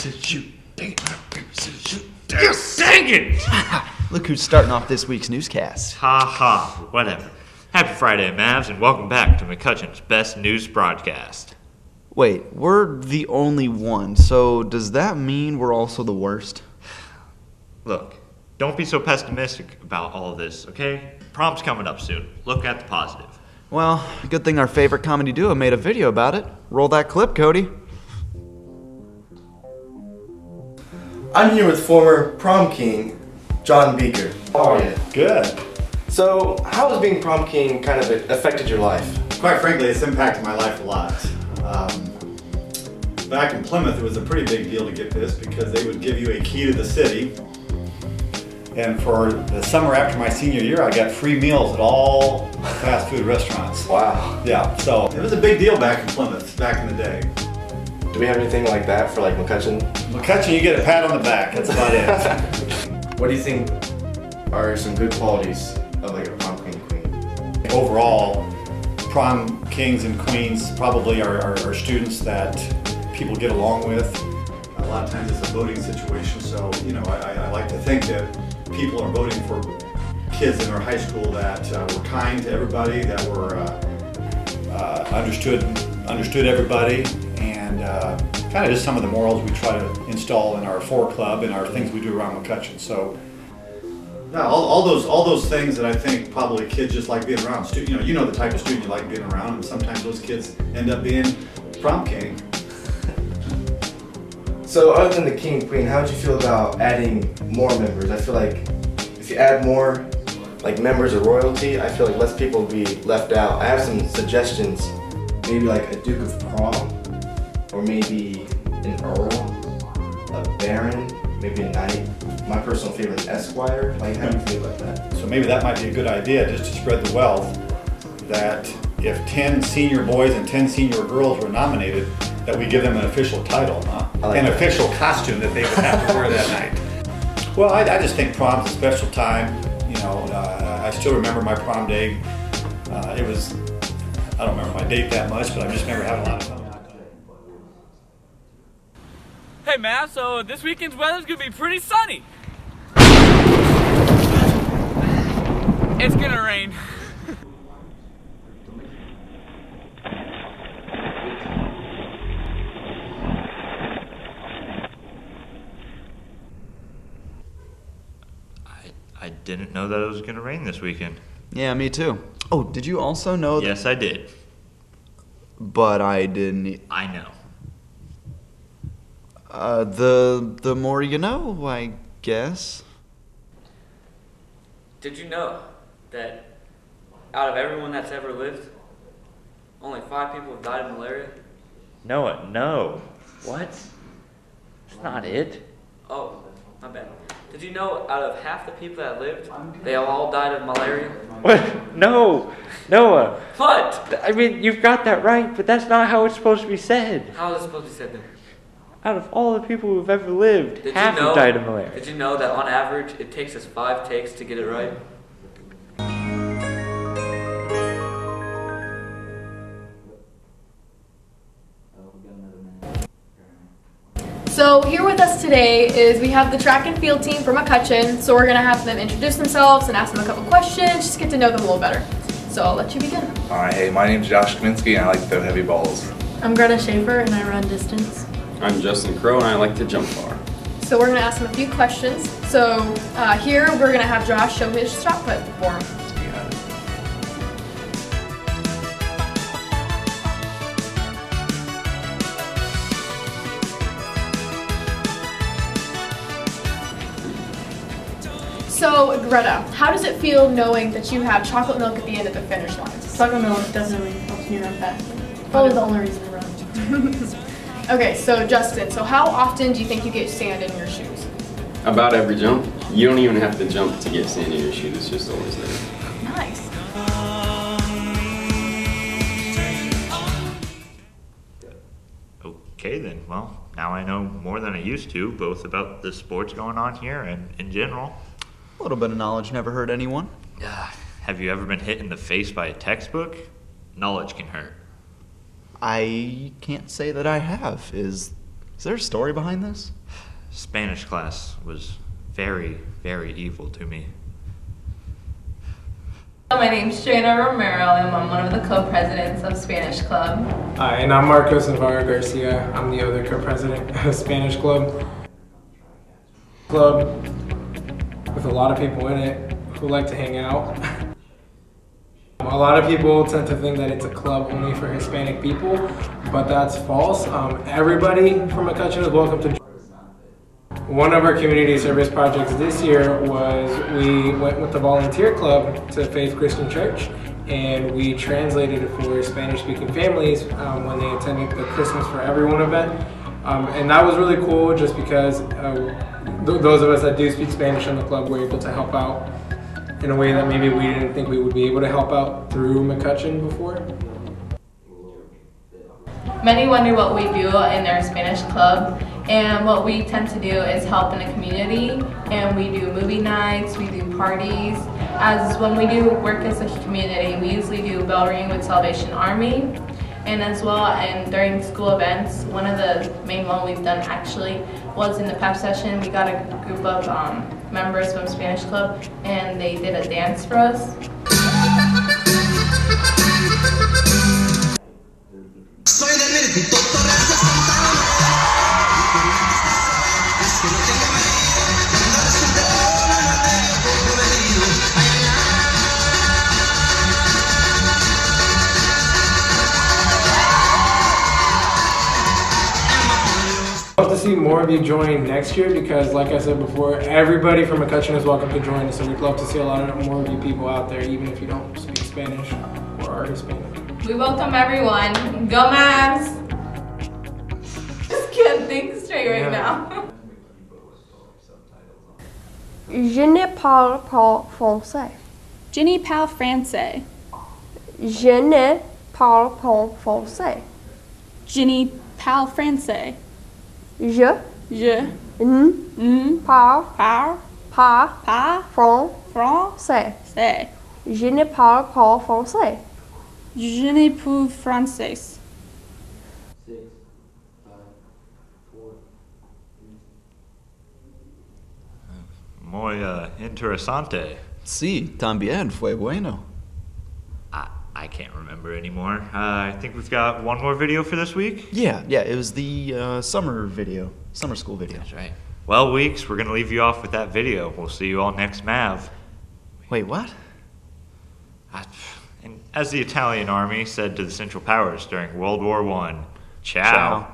scissors, shoot. Dang it, rock, paper, scissors, shoot. Dang it! Look who's starting off this week's newscast. Ha ha, whatever. Happy Friday, Mavs, and welcome back to McCutcheon's Best News Broadcast. Wait, we're the only one, so does that mean we're also the worst? Look, don't be so pessimistic about all of this, okay? Prom's coming up soon. Look at the positive. Well, good thing our favorite comedy duo made a video about it. Roll that clip, Cody. I'm here with former Prom King, John Beaker. How are you? Good. So, how has being Prom King kind of affected your life? Quite frankly, it's impacted my life a lot. Back in Plymouth, it was a pretty big deal to get this because they would give you a key to the city. And for the summer after my senior year, I got free meals at all fast food restaurants. Wow. Yeah, so it was a big deal back in Plymouth, back in the day. Do we have anything like that for like McCutcheon? McCutcheon, you get a pat on the back, that's about it. What do you think are some good qualities of like a Prom King queen? Overall, prom kings and queens probably are students that people get along with. A lot of times it's a voting situation, so you know I like to think that people are voting for kids in our high school that were kind to everybody, that were understood everybody, and kind of just some of the morals we try to install in our 4 club and our things we do around McCutcheon. So. Yeah, all those things that I think probably kids just like being around. You know the type of student you like being around, and sometimes those kids end up being prom king. So other than the king and queen, how would you feel about adding more members? I feel like if you add more like members of royalty, I feel like less people will be left out. I have some suggestions, maybe like a Duke of Prom, or maybe an Earl, a Baron, maybe a Knight. My personal favorite is Esquire. Like, how do you feel about that? So maybe that might be a good idea, just to spread the wealth, that if 10 senior boys and 10 senior girls were nominated, that we give them an official title, an official costume that they would have to wear that night. Well, I just think prom's a special time. You know, I still remember my prom day. I don't remember my date that much, but I just remember having a lot of fun. Hey Mav, so this weekend's weather's gonna be pretty sunny. It's gonna rain. I didn't know that it was going to rain this weekend. Yeah, me too. Oh, did you also know that? Yes, I did. But I didn't. I know. The more you know, I guess. Did you know that out of everyone that's ever lived, only 5 people have died of malaria? Noah, no. What? That's not it. Oh, my bad. Did you know out of half the people that lived, they all died of malaria? What? No, Noah. What? I mean, you've got that right, but that's not how it's supposed to be said. How is it supposed to be said then? Out of all the people who've ever lived, half have died of malaria. Did you know that on average, it takes us 5 takes to get it right? So here with us today is we have the track and field team from McCutcheon. So we're gonna have them introduce themselves and ask them a couple questions, just get to know them a little better. So I'll let you begin. Alright, hey, my name's Josh Kaminsky and I like to throw heavy balls. I'm Greta Schaefer and I run distance. I'm Justin Crow and I like to jump far. So we're gonna ask them a few questions. So here we're gonna have Josh show his shot put for him. So, Greta, how does it feel knowing that you have chocolate milk at the end of the finish line? Chocolate milk definitely helps me run faster. Probably the only reason I run. Okay, so Justin, so how often do you think you get sand in your shoes? About every jump. You don't even have to jump to get sand in your shoes, it's just always there. Nice. Okay then, well, now I know more than I used to, both about the sports going on here and in general. A little bit of knowledge never hurt anyone. Have you ever been hit in the face by a textbook? Knowledge can hurt. I can't say that I have. Is Is there a story behind this? Spanish class was very, very evil to me. My name's Jana Romero, and I'm one of the co-presidents of Spanish Club. Hi, and I'm Marcos Navarro Garcia. I'm the other co-president of Spanish Club. Club with a lot of people in it who like to hang out. A lot of people tend to think that it's a club only for Hispanic people, but that's false. Everybody from McCutcheon is welcome to join. One of our community service projects this year was we went with the volunteer club to Faith Christian Church, and we translated for Spanish-speaking families when they attended the Christmas for Everyone event. And that was really cool just because those of us that do speak Spanish in the club were able to help out in a way that maybe we didn't think we would be able to help out through McCutcheon before. Many wonder what we do in our Spanish club, and what we tend to do is help in the community, and we do movie nights, we do parties. As when we do work as a community, we usually do bell ringing with Salvation Army, and as well, and during school events, one of the main one we've done actually was in the pep session. We got a group of members from Spanish Club, and they did a dance for us. I'd love to see more of you join next year because, like I said before, everybody from McCutcheon is welcome to join, so we'd love to see a lot more of you people out there, even if you don't speak Spanish or are Hispanic. We welcome everyone. Go Mavs! Just can't think straight right now. Je ne parle pas français. Je ne parle français. Je ne parle pas français. Je ne parle français. Je ne parle pas français. Je ne parle pas français. Je ne parle français. Muy interesante. Sí, también fue bueno. I can't remember anymore. I think we've got one more video for this week. Yeah, it was the summer school video. That's right. Well, Weeks, we're going to leave you off with that video. We'll see you all next Mav. Wait, what? And as the Italian army said to the Central Powers during World War I, ciao.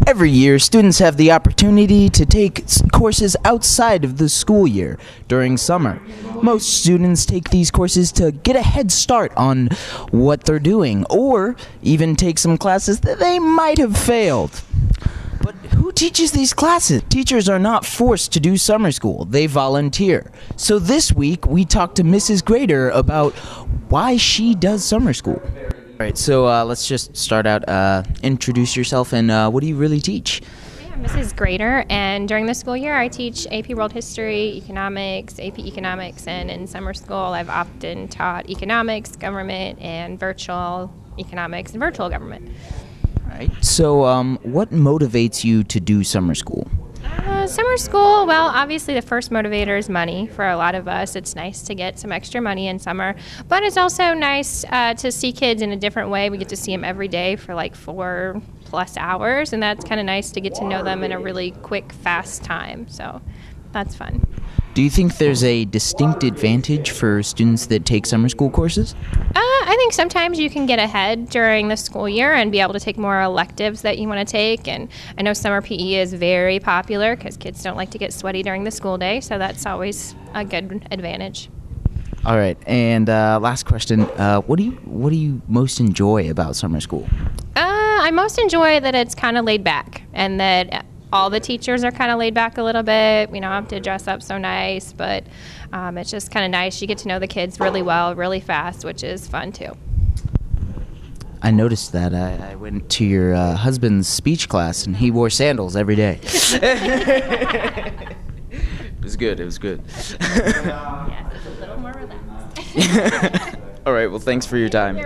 Every year, students have the opportunity to take courses outside of the school year during summer. Most students take these courses to get a head start on what they're doing, or even take some classes that they might have failed. But who teaches these classes? Teachers are not forced to do summer school. They volunteer. So this week, we talked to Mrs. Grader about why she does summer school. All right, so let's just start out. Introduce yourself, and what do you really teach? I'm Mrs. Grader, and during the school year, I teach AP World History, Economics, AP Economics, and in summer school, I've often taught Economics, Government, and Virtual Economics and Virtual Government. All right. So, what motivates you to do summer school? Summer school, well, obviously the first motivator is money. For a lot of us, it's nice to get some extra money in summer, but it's also nice to see kids in a different way. We get to see them every day for like 4+ hours, and that's kind of nice to get to know them in a really quick, fast time, so that's fun. Do you think there's a distinct advantage for students that take summer school courses? I think sometimes you can get ahead during the school year and be able to take more electives that you want to take. And I know summer PE is very popular because kids don't like to get sweaty during the school day, so that's always a good advantage. All right, and last question: what do you most enjoy about summer school? I most enjoy that it's kind of laid back, and that all the teachers are kind of laid back a little bit. We don't have to dress up so nice, but it's just kind of nice. You get to know the kids really well, really fast, which is fun too. I noticed that. I went to your husband's speech class, and he wore sandals every day. It was good. It was good. Yes, it's a little more relaxed. All right. right, well, thanks for your time.